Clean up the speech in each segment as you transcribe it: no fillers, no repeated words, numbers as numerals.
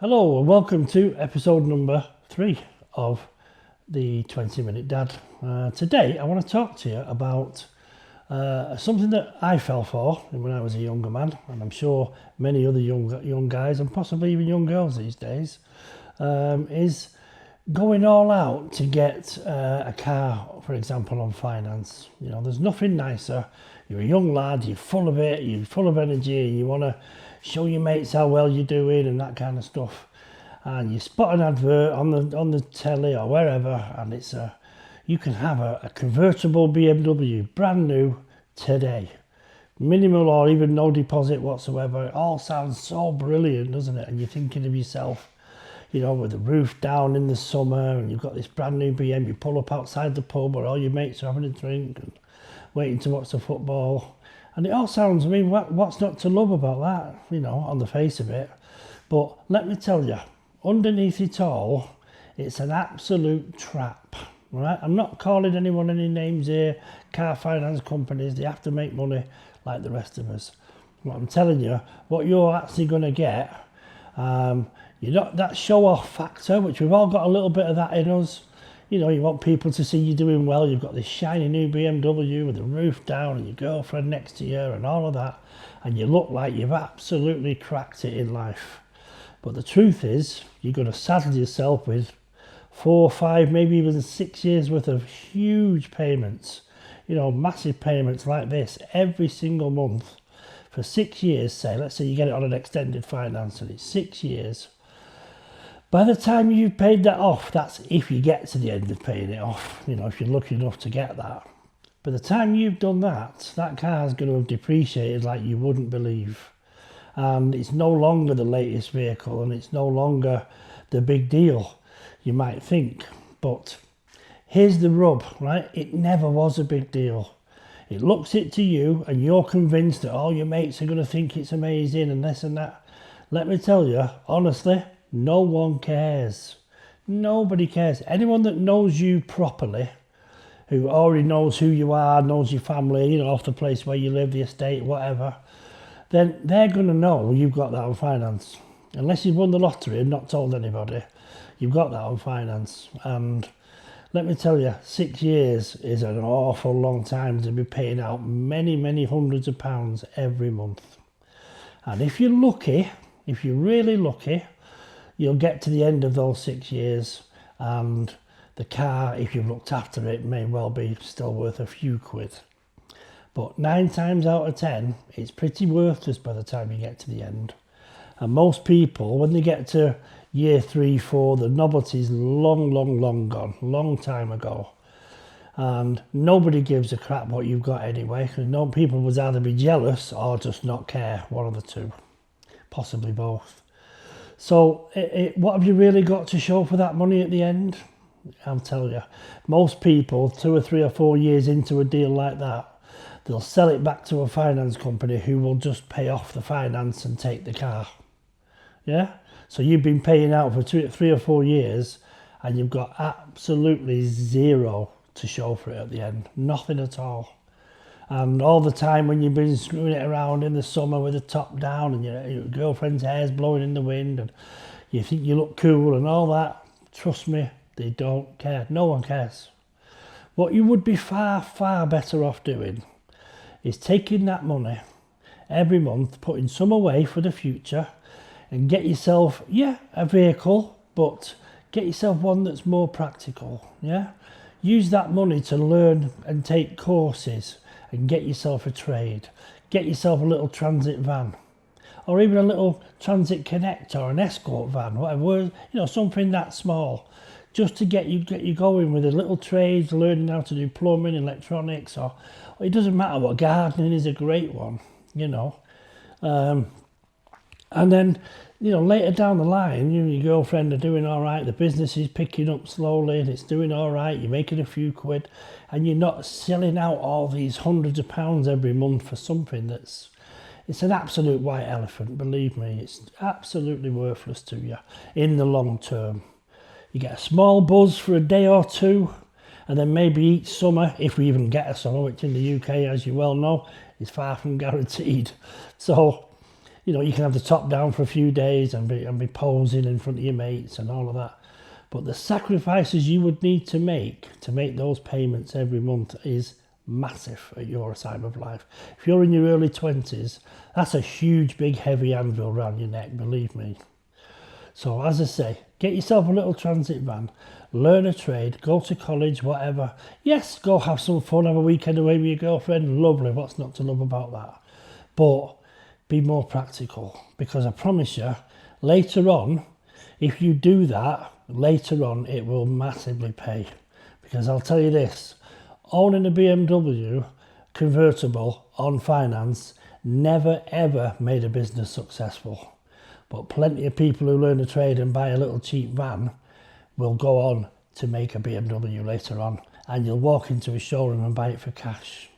Hello and welcome to episode number 3 of the 20-Minute Dad. Today I want to talk to you about something that I fell for when I was a younger man, and I'm sure many other young guys and possibly even young girls these days, is going all out to get a car, for example, on finance. You know, there's nothing nicer. You're a young lad, you're full of it, you're full of energy, and you want to show your mates how well you're doing and that kind of stuff. And you spot an advert on the telly or wherever, and it's you can have a convertible BMW, brand new today, minimal or even no deposit whatsoever. It all sounds so brilliant, doesn't it? And you're thinking of yourself, you know, with the roof down in the summer, and you've got this brand new BM. You pull up outside the pub where all your mates are having a drink and waiting to watch the football. And it all sounds, I mean, what's not to love about that, you know, on the face of it? But let me tell you, underneath it all, it's an absolute trap, right? I'm not calling anyone any names here. Car finance companies, they have to make money like the rest of us. What I'm telling you, what you're actually going to get, you're not that show-off factor, which we've all got a little bit of that in us. You know, you want people to see you doing well. You've got this shiny new BMW with the roof down and your girlfriend next to you and all of that. And you look like you've absolutely cracked it in life. But the truth is, you're going to saddle yourself with 4, 5, maybe even 6 years worth of huge payments. You know, massive payments like this every single month for 6 years, say. Let's say you get it on an extended finance and it's 6 years. By the time you've paid that off, that's if you get to the end of paying it off, you know, if you're lucky enough to get that. By the time you've done that, that car's going to have depreciated like you wouldn't believe. And it's no longer the latest vehicle, and it's no longer the big deal, you might think. But here's the rub, right? It never was a big deal. It looks it to you, and you're convinced that all your mates are going to think it's amazing and this and that. Let me tell you, honestly, no one cares. Nobody cares. Anyone that knows you properly, who already knows who you are, knows your family, you know, off the place where you live, the estate, whatever, then they're going to know you've got that on finance. Unless you've won the lottery and not told anybody, you've got that on finance. And let me tell you, 6 years is an awful long time to be paying out many, many hundreds of pounds every month. And if you're lucky, if you're really lucky, you'll get to the end of those 6 years, and the car, if you've looked after it, may well be still worth a few quid. But 9 times out of 10, it's pretty worthless by the time you get to the end. And most people, when they get to year 3, 4, the novelty's long gone, long time ago. And nobody gives a crap what you've got anyway, because no people would either be jealous or just not care, one of the two, possibly both. So what have you really got to show for that money at the end? I'll tell you, most people 2 or 3 or 4 years into a deal like that, they'll sell it back to a finance company who will just pay off the finance and take the car. Yeah? So you've been paying out for 3 or 4 years and you've got absolutely zero to show for it at the end. Nothing at all. And all the time when you've been screwing it around in the summer with the top down and your girlfriend's hair's blowing in the wind and you think you look cool and all that, trust me, they don't care. No one cares. What you would be far, far better off doing is taking that money every month, putting some away for the future, and get yourself, a vehicle, but get yourself one that's more practical, yeah? Use that money to learn and take courses and get yourself a trade. Get yourself a little transit van, or even a little transit connect or an escort van, whatever, you know, something that small, just to get you going with a little trades, learning how to do plumbing, electronics, or it doesn't matter what, gardening is a great one, you know. And then, you know, later down the line, you and your girlfriend are doing all right, the business is picking up slowly and it's doing all right, you're making a few quid, and you're not selling out all these hundreds of pounds every month for something it's an absolute white elephant, believe me. It's absolutely worthless to you in the long term. You get a small buzz for a day or two, and then maybe each summer, if we even get a summer, which in the UK, as you well know, is far from guaranteed. So, you can have the top down for a few days and be posing in front of your mates and all of that. But the sacrifices you would need to make those payments every month is massive at your time of life. If you're in your early 20s, that's a huge, big, heavy anvil around your neck, believe me. So as I say, get yourself a little transit van, learn a trade, go to college, whatever. Yes, go have some fun, have a weekend away with your girlfriend, lovely, what's not to love about that? But be more practical, because I promise you, later on, if you do that, later on it will massively pay. Because I'll tell you this, owning a BMW convertible on finance never ever made a business successful. But plenty of people who learn a trade and buy a little cheap van will go on to make a BMW later on, and you'll walk into a showroom and buy it for cash.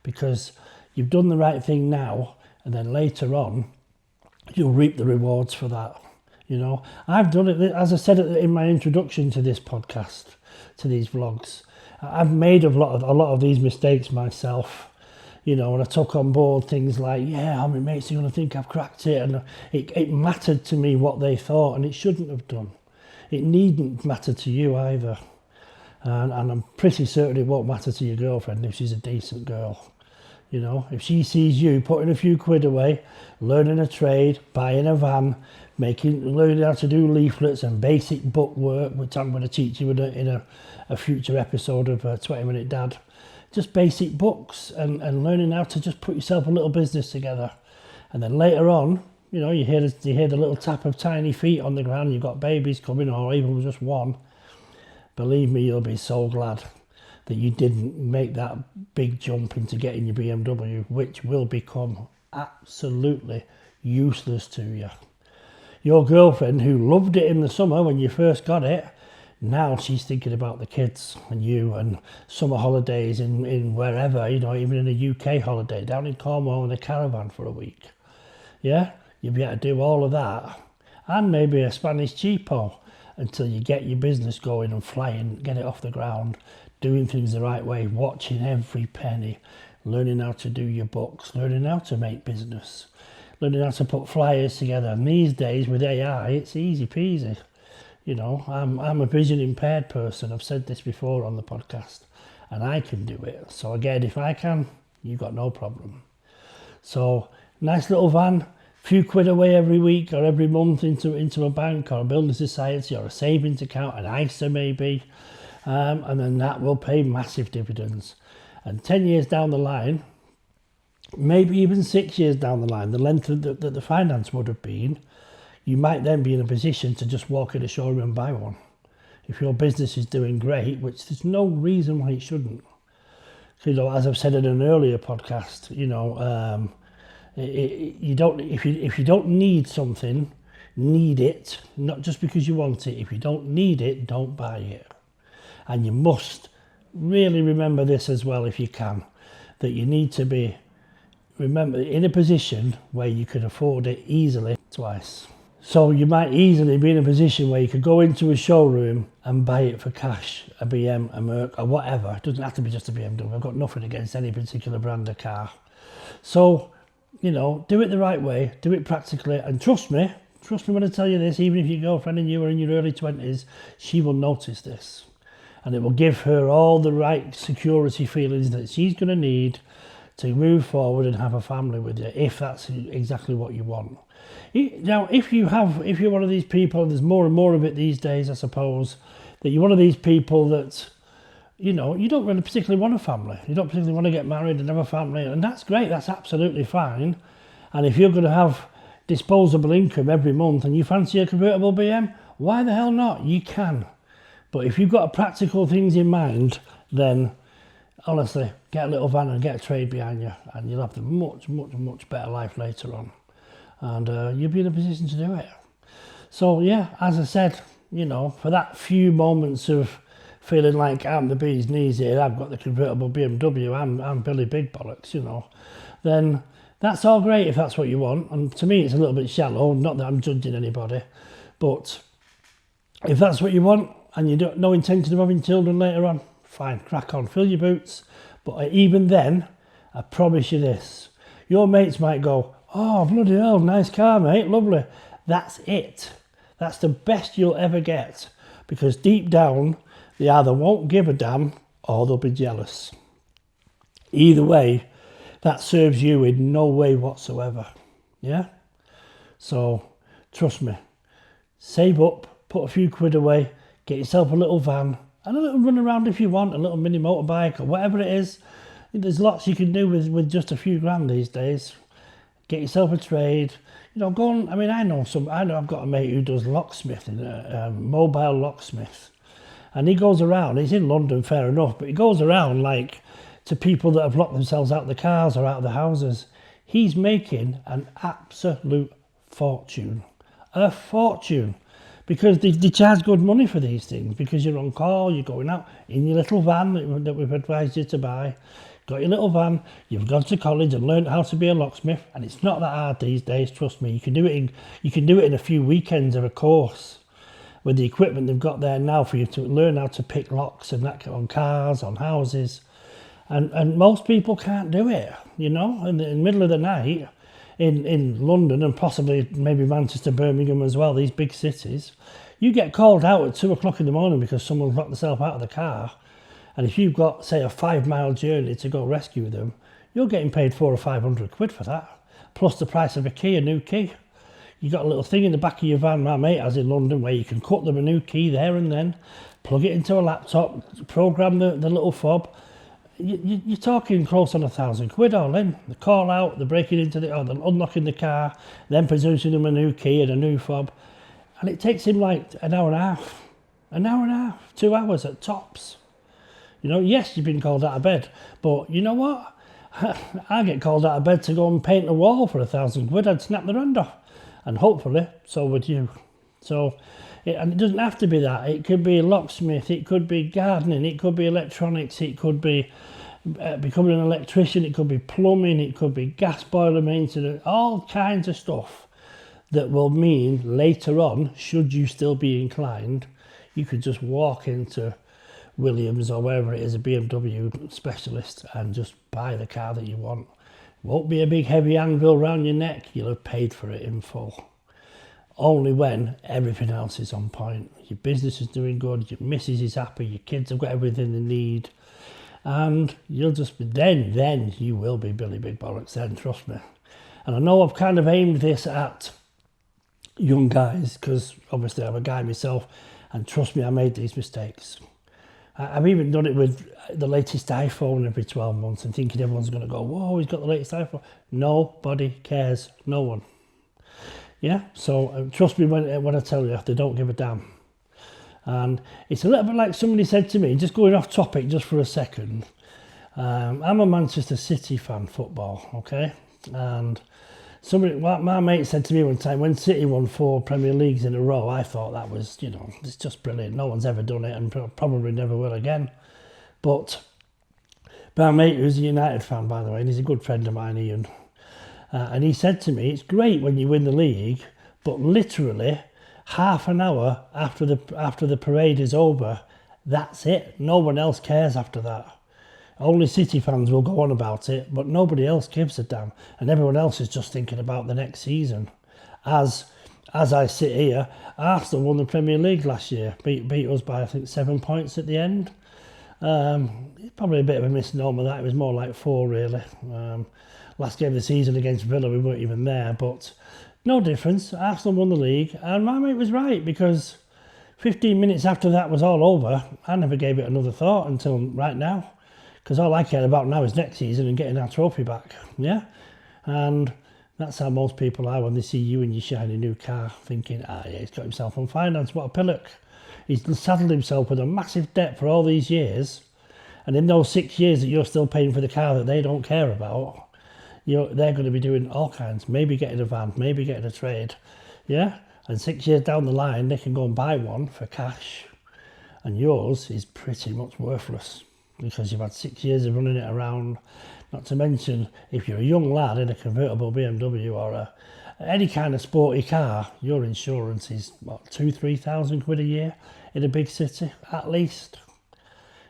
Because you've done the right thing now, and then later on, you'll reap the rewards for that. I've done it, as I said in my introduction to this podcast, to these vlogs. I've made a lot of these mistakes myself, and I took on board things like, how many mates are going to think I've cracked it? And it mattered to me what they thought, and it shouldn't have done. It needn't matter to you either. And I'm pretty certain it won't matter to your girlfriend if she's a decent girl. If she sees you putting a few quid away, learning a trade, buying a van, learning how to do leaflets and basic book work, which I'm going to teach you in a future episode of 20 Minute Dad. Just basic books and learning how to just put yourself a little business together. And then later on, you hear the little tap of tiny feet on the ground, you've got babies coming, or even just one. Believe me, you'll be so glad that you didn't make that big jump into getting your BMW, which will become absolutely useless to you. Your girlfriend, who loved it in the summer when you first got it, now she's thinking about the kids and you and summer holidays in wherever, even in a UK holiday, down in Cornwall in a caravan for a week. Yeah, you'll be able to do all of that, and maybe a Spanish cheapo, until you get your business going and flying, get it off the ground, doing things the right way, watching every penny, learning how to do your books, learning how to make business, learning how to put flyers together. And these days with AI, it's easy peasy. I'm a vision impaired person. I've said this before on the podcast, and I can do it. So again, if I can, you've got no problem. So nice little van, few quid away every week or every month into a bank or a building society or a savings account, an ISA maybe, and then that will pay massive dividends. And 10 years down the line, maybe even 6 years down the line, the length that the finance would have been, you might then be in a position to just walk in a showroom and buy one. If your business is doing great, which there's no reason why it shouldn't. As I've said in an earlier podcast, if you don't need something, need it, not just because you want it. If you don't need it, don't buy it. And you must really remember this as well, if you can, that you need to be in a position where you can afford it easily twice. So you might easily be in a position where you could go into a showroom and buy it for cash, a BM, a Merc, or whatever. It doesn't have to be just a BMW. I've got nothing against any particular brand of car. So, do it the right way, do it practically, and trust me when I tell you this, even if your girlfriend and you are in your early 20s, she will notice this. And it will give her all the right security feelings that she's going to need to move forward and have a family with you, if that's exactly what you want. Now, if you're one of these people, and there's more and more of it these days, I suppose, that you're one of these people that, you don't really particularly want a family. You don't particularly want to get married and have a family, and that's great, that's absolutely fine. And if you're going to have disposable income every month and you fancy a convertible BM, why the hell not? You can. But if you've got practical things in mind, then honestly, get a little van and get a trade behind you, and you'll have a much, much, much better life later on. And you'll be in a position to do it. So yeah, as I said, for that few moments of feeling like I'm the bee's knees here, I've got the convertible BMW, I'm Billy Big Bollocks, then that's all great if that's what you want. And to me, it's a little bit shallow, not that I'm judging anybody, but if that's what you want and you don't no intention of having children later on, fine, crack on, fill your boots. But even then, I promise you this, your mates might go, Oh, bloody hell, nice car, mate, lovely. That's it. That's the best you'll ever get, because deep down, they either won't give a damn or they'll be jealous. Either way, that serves you in no way whatsoever. Yeah? So, trust me, save up, put a few quid away, get yourself a little van, and a little run around if you want, a little mini motorbike or whatever it is. There's lots you can do with just a few grand these days. Get yourself a trade. You know, go on. I mean, I know I've got a mate who does locksmithing, a mobile locksmith. And he goes around, he's in London, fair enough, but he goes around like to people that have locked themselves out of the cars or out of the houses. He's making an absolute fortune. A fortune. Because they charge good money for these things, because you're on call, you're going out in your little van that we've advised you to buy. Got your little van, you've gone to college and learned how to be a locksmith, and it's not that hard these days, trust me. You can do it in a few weekends of a course with the equipment they've got there now for you to learn how to pick locks and that on cars, on houses. And most people can't do it, you know, in the middle of the night in London and possibly maybe Manchester, Birmingham as well, these big cities. You get called out at 2 o'clock in the morning because someone's locked themselves out of the car. And if you've got, say, a 5-mile journey to go rescue them, you're getting paid 400 or 500 quid for that, plus the price of a new key. You got a little thing in the back of your van, my mate has in London, where you can cut them a new key there and then, plug it into a laptop, program the little fob. You're talking close on 1,000 quid all in. The call out, the breaking into the, or the unlocking the car, then producing them a new key and a new fob. And it takes him like an hour and a half, 2 hours at tops. You know, yes, you've been called out of bed, but you know what? I get called out of bed to go and paint a wall for 1,000 quid. I'd snap the rand off, and hopefully so would you. So, and it doesn't have to be that. It could be a locksmith, it could be gardening, it could be electronics, it could be becoming an electrician, it could be plumbing, it could be gas boiler maintenance, all kinds of stuff that will mean later on, should you still be inclined, you could just walk into Williams or wherever it is, a BMW specialist, and just buy the car that you want. Won't be a big heavy anvil around your neck, you'll have paid for it in full. Only when everything else is on point. Your business is doing good, your missus is happy, your kids have got everything they need, and you'll just be, then you will be Billy Big Bollocks then, trust me. And I know I've kind of aimed this at young guys, because obviously I'm a guy myself, and trust me, I made these mistakes. I've even done it with the latest iPhone every 12 months and thinking everyone's going to go, whoa, he's got the latest iPhone. Nobody cares. No one. Yeah? So trust me when I tell you, they don't give a damn. And it's a little bit like somebody said to me, just going off topic just for a second. I'm a Manchester City fan, football, okay? And my mate said to me one time, when City won 4 Premier Leagues in a row, I thought that was, you know, it's just brilliant. No one's ever done it and probably never will again. But my mate, who's a United fan, by the way, and he's a good friend of mine, Ian, and he said to me, it's great when you win the league, but literally half an hour after the parade is over, that's it. No one else cares after that. Only City fans will go on about it, but nobody else gives a damn. And everyone else is just thinking about the next season. As I sit here, Arsenal won the Premier League last year. Beat us by, I think, 7 points at the end. It's probably a bit of a misnomer that. It was more like 4, really. Last game of the season against Villa, we weren't even there. But no difference. Arsenal won the league. And my mate was right, because 15 minutes after that was all over, I never gave it another thought until right now. Because all I care about now is next season and getting our trophy back, yeah? And that's how most people are when they see you in your shiny new car, thinking, yeah, he's got himself on finance, what a pillock. He's saddled himself with a massive debt for all these years, and in those 6 years that you're still paying for the car that they don't care about, they're going to be doing all kinds, maybe getting a van, maybe getting a trade, yeah? And 6 years down the line, they can go and buy one for cash, and yours is pretty much worthless, because you've had 6 years of running it around. Not to mention, if you're a young lad in a convertible BMW or any kind of sporty car, your insurance is, what, 2,000-3,000 quid a year in a big city, at least.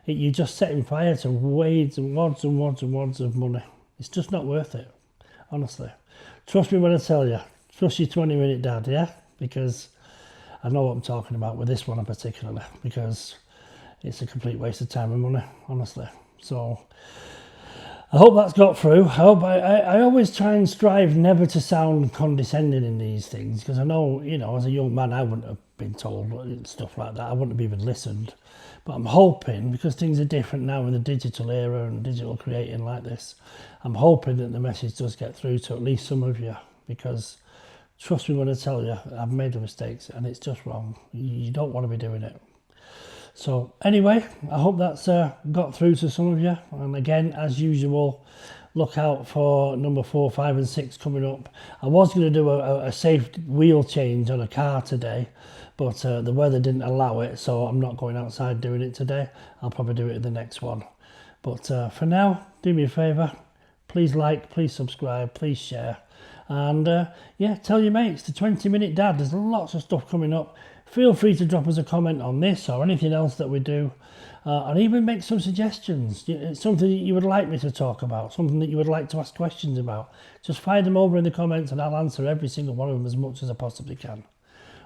You're just setting fire to wads and wads and wads and wads of money. It's just not worth it, honestly. trust me when I tell you, trust your 20-minute dad, yeah? Because I know what I'm talking about with this one in particular, because it's a complete waste of time and money, honestly. So I hope that's got through. I always try and strive never to sound condescending in these things, because I know, you know, as a young man, I wouldn't have been told stuff like that. I wouldn't have even listened. But I'm hoping, because things are different now in the digital era and digital creating like this, I'm hoping that the message does get through to at least some of you, because trust me when I tell you, I've made the mistakes and it's just wrong. You don't want to be doing it. So anyway, I hope that's got through to some of you. And again, as usual, look out for number 4, 5 and 6 coming up. I was going to do a safe wheel change on a car today, but the weather didn't allow it, so I'm not going outside doing it today. I'll probably do it in the next one. But for now, do me a favour. Please like, please subscribe, please share. And yeah, tell your mates, the 20-minute dad, there's lots of stuff coming up. Feel free to drop us a comment on this or anything else that we do, and even make some suggestions. It's something that you would like me to talk about, something that you would like to ask questions about. Just fire them over in the comments and I'll answer every single one of them as much as I possibly can.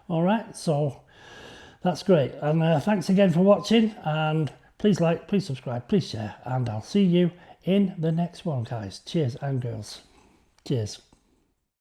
All right, so that's great. And thanks again for watching, and please like, please subscribe, please share, and I'll see you in the next one, guys. Cheers and girls. Cheers.